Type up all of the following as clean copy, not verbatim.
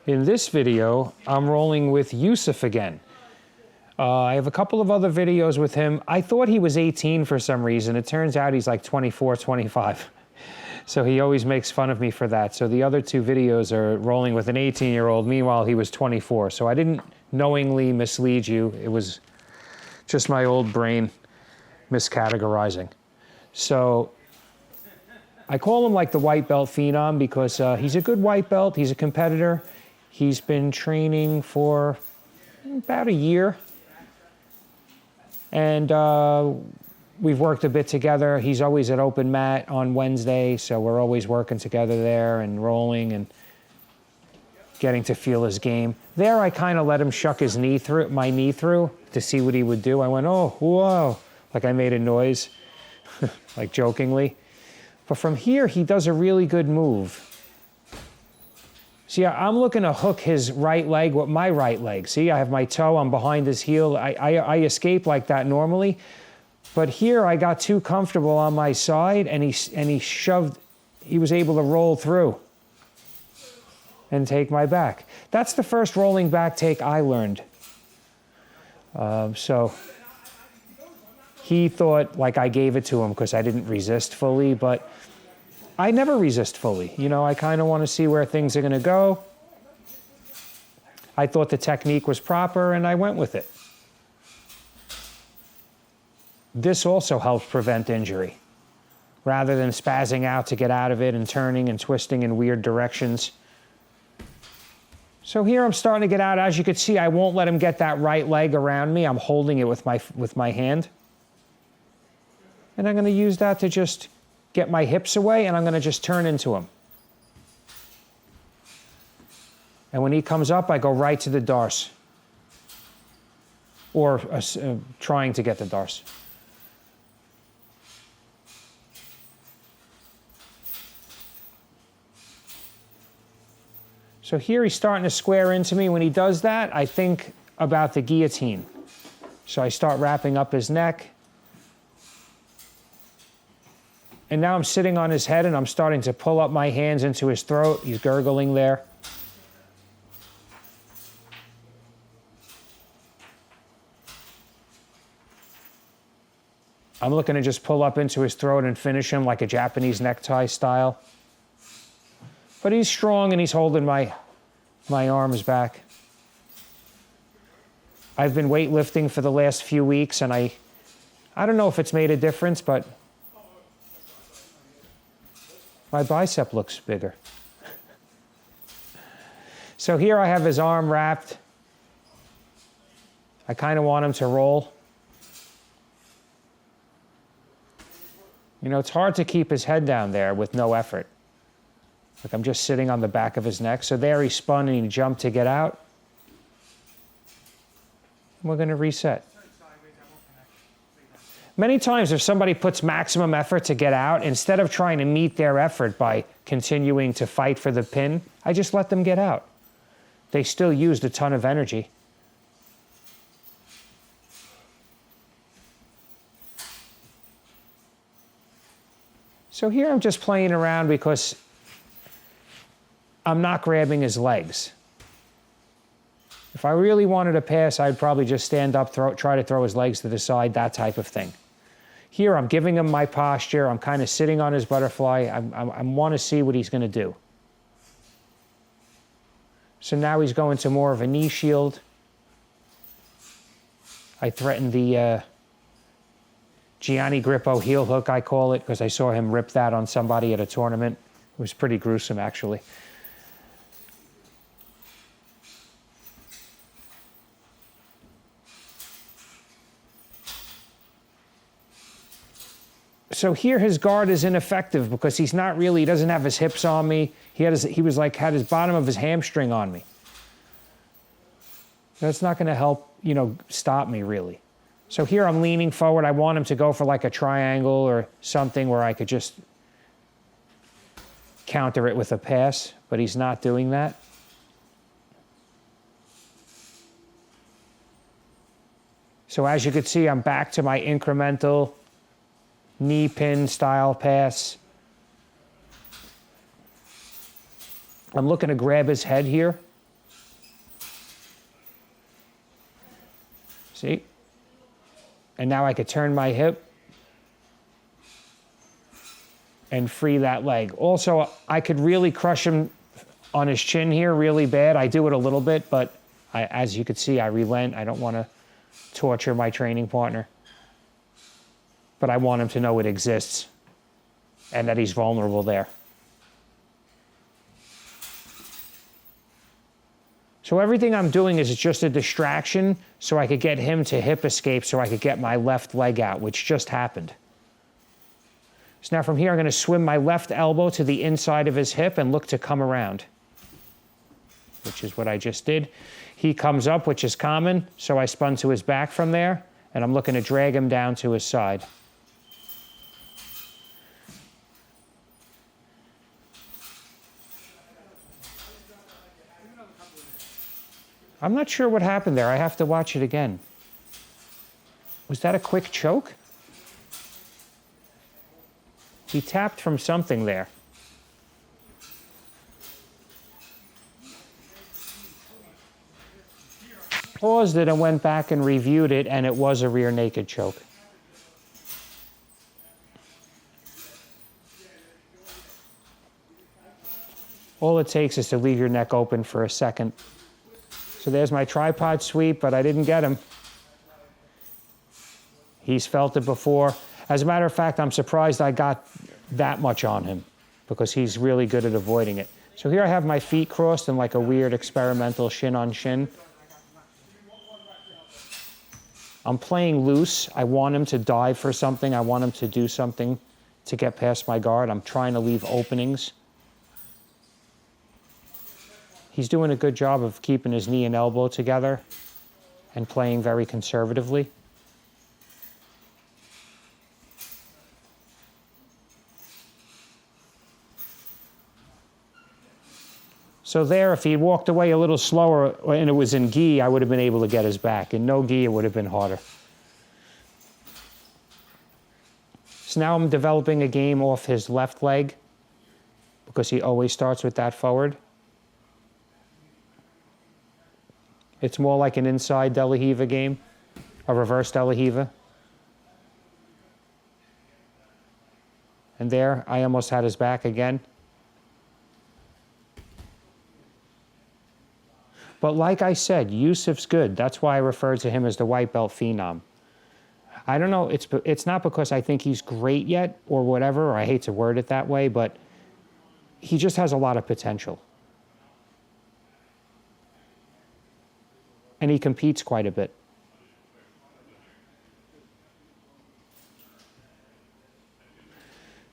In this video, I'm rolling with Yusuf again. I have a couple of other videos with him. I thought he was 18 for some reason. It turns out he's like 24, 25. So he always makes fun of me for that. So the other two videos are rolling with an 18-year-old. Meanwhile, he was 24. So I didn't knowingly mislead you. It was just my old brain miscategorizing. So I call him like the white belt phenom because he's a good white belt. He's a competitor. He's been training for about a year. And we've worked a bit together. He's always at open mat on Wednesday, so we're always working together there and rolling and getting to feel his game. There, I kind of let him shuck his knee through, my knee through, to see what he would do. I went, oh, whoa, like I made a noise, like jokingly. But from here, he does a really good move. See, I'm looking to hook his right leg with my right leg. See, I have my toe, I'm behind his heel. I escape like that normally. But here I got too comfortable on my side and he shoved, he was able to roll through and take my back. That's the first rolling back take I learned. So he thought like I gave it to him because I didn't resist fully, but I never resist fully. You know, I kind of want to see where things are going to go. I thought the technique was proper and I went with it. This also helps prevent injury. Rather than spazzing out to get out of it and turning and twisting in weird directions. So here I'm starting to get out. As you can see, I won't let him get that right leg around me. I'm holding it with my hand. And I'm going to use that to just get my hips away, and I'm going to just turn into him. And when he comes up, I go right to the darce. Or trying to get the darce. So here he's starting to square into me. When he does that, I think about the guillotine. So I start wrapping up his neck. And now I'm sitting on his head and I'm starting to pull up my hands into his throat. He's gurgling there. I'm looking to just pull up into his throat and finish him like a Japanese necktie style. But he's strong and he's holding my arms back. I've been weightlifting for the last few weeks and I don't know if it's made a difference, but my bicep looks bigger. So here I have his arm wrapped. I kind of want him to roll. You know, it's hard to keep his head down there with no effort. Like I'm just sitting on the back of his neck. So there he spun and he jumped to get out. We're going to reset. Many times if somebody puts maximum effort to get out, instead of trying to meet their effort by continuing to fight for the pin, I just let them get out. They still used a ton of energy. So here I'm just playing around because I'm not grabbing his legs. If I really wanted to pass, I'd probably just stand up, try to throw his legs to the side, that type of thing. Here, I'm giving him my posture. I'm kind of sitting on his butterfly. I want to see what he's going to do. So now he's going to more of a knee shield. I threatened the Gianni Grippo heel hook, I call it, because I saw him rip that on somebody at a tournament. It was pretty gruesome, actually. So here his guard is ineffective because he's not really, he doesn't have his hips on me. He had his bottom of his hamstring on me. That's not going to help, you know, stop me really. So here I'm leaning forward. I want him to go for like a triangle or something where I could just counter it with a pass, but he's not doing that. So as you can see, I'm back to my incremental knee pin style pass. I'm looking to grab his head here See? And now I could turn my hip and free that leg. Also, I could really crush him on his chin here really bad. I do it a little bit, but as you can see, I relent. I don't want to torture my training partner. But I want him to know it exists and that he's vulnerable there. So everything I'm doing is just a distraction so I could get him to hip escape so I could get my left leg out, which just happened. So now from here, I'm going to swim my left elbow to the inside of his hip and look to come around, which is what I just did. He comes up, which is common, so I spun to his back from there, and I'm looking to drag him down to his side. I'm not sure what happened there. I have to watch it again. Was that a quick choke? He tapped from something there. Paused it and went back and reviewed it, and it was a rear naked choke. All it takes is to leave your neck open for a second. So there's my tripod sweep, but I didn't get him. He's felt it before. As a matter of fact, I'm surprised I got that much on him because he's really good at avoiding it. So here I have my feet crossed in like a weird experimental shin on shin. I'm playing loose. I want him to dive for something. I want him to do something to get past my guard. I'm trying to leave openings. He's doing a good job of keeping his knee and elbow together and playing very conservatively. So there, if he walked away a little slower and it was in gi, I would have been able to get his back. In no gi, it would have been harder. So now I'm developing a game off his left leg because he always starts with that forward. It's more like an inside De La Riva game, a reverse De La Riva. And there, I almost had his back again. But like I said, Yusuf's good. That's why I refer to him as the white belt phenom. I don't know, it's not because I think he's great yet or whatever, or I hate to word it that way, but he just has a lot of potential. And he competes quite a bit.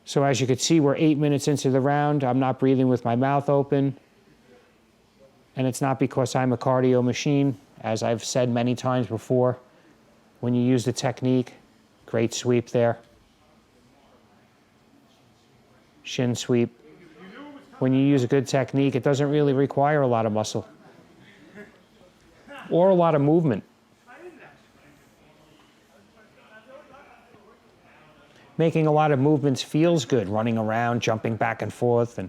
So as you can see, we're 8 minutes into the round. I'm not breathing with my mouth open. And it's not because I'm a cardio machine. As I've said many times before, when you use the technique, great sweep there. Shin sweep. When you use a good technique, it doesn't really require a lot of muscle or a lot of movement. Making a lot of movements feels good, running around, jumping back and forth,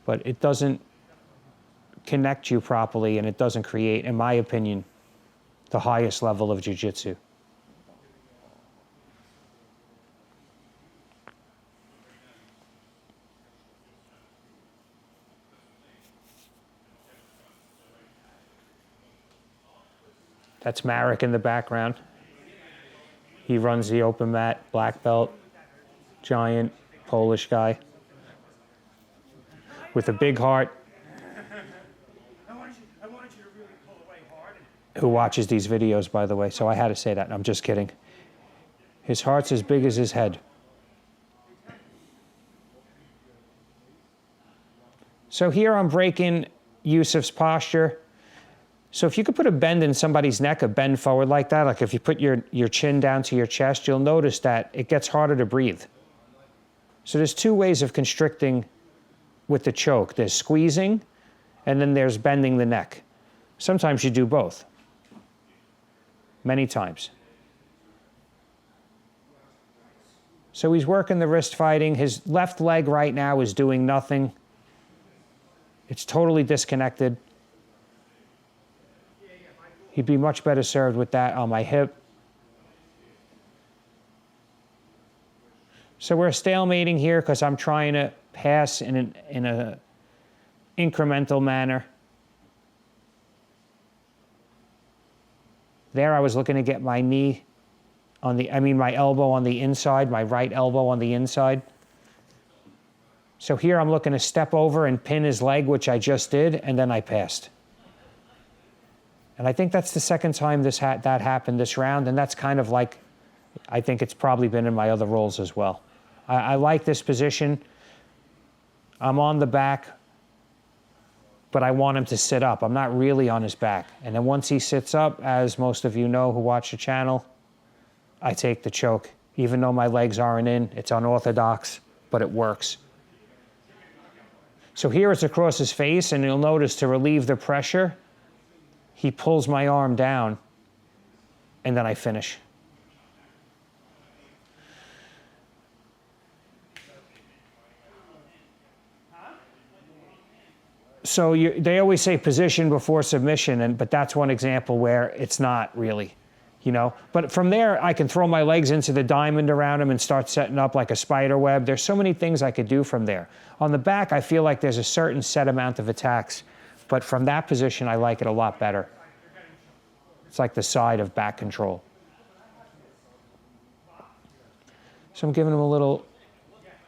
but it doesn't connect you properly, and it doesn't create, in my opinion, the highest level of jiu-jitsu. That's Marek in the background. He runs the open mat, black belt, giant Polish guy with a big heart who watches these videos, by the way, so I had to say that. I'm just kidding. His heart's as big as his head. So here I'm breaking Yusuf's posture. So if you could put a bend in somebody's neck, a bend forward like that, like if you put your chin down to your chest, you'll notice that it gets harder to breathe. So there's two ways of constricting with the choke. There's squeezing, and then there's bending the neck. Sometimes you do both. Many times. So he's working the wrist fighting. His left leg right now is doing nothing. It's totally disconnected. He'd be much better served with that on my hip. So we're stalemating here because I'm trying to pass in an incremental manner. There I was looking to get my knee on the, my elbow on the inside, my right elbow on the inside. So here I'm looking to step over and pin his leg, which I just did, and then I passed. And I think that's the second time that happened this round, and that's kind of like, I think it's probably been in my other roles as well. I like this position. I'm on the back, but I want him to sit up. I'm not really on his back. And then once he sits up, as most of you know who watch the channel, I take the choke. Even though my legs aren't in, it's unorthodox, but it works. So here it's across his face, and you'll notice to relieve the pressure, he pulls my arm down, and then I finish. So they always say position before submission, but that's one example where it's not really, you know. But from there, I can throw my legs into the diamond around him and start setting up like a spider web. There's so many things I could do from there. On the back, I feel like there's a certain set amount of attacks, but from that position, I like it a lot better. It's like the side of back control. So I'm giving him a little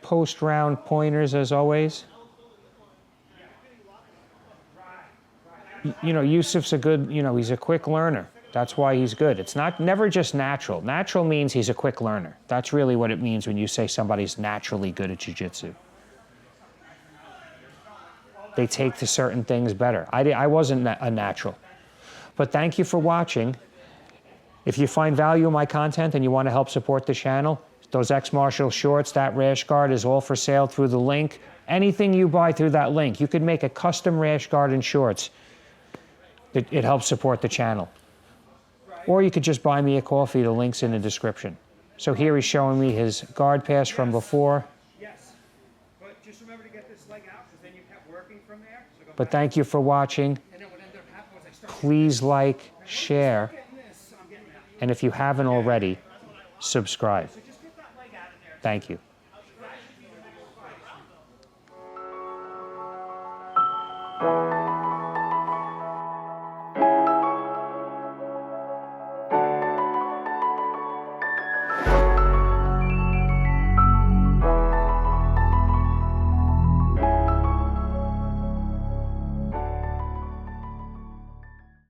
post-round pointers as always. You know, Yusuf's a good, he's a quick learner. That's why he's good. It's never just natural. Natural means he's a quick learner. That's really what it means when you say somebody's naturally good at jiu-jitsu. They take to certain things better. I wasn't a natural. But thank you for watching. If you find value in my content and you want to help support the channel, those X-Martial shorts, that rash guard is all for sale through the link. Anything you buy through that link, you could make a custom rash guard and shorts. It helps support the channel. Or you could just buy me a coffee. The link's in the description. So here he's showing me his guard pass from before. Yes, but just remember to get this leg out because then you kept working from there. So but thank you for watching. Please like, share, and if you haven't already, subscribe. Thank you.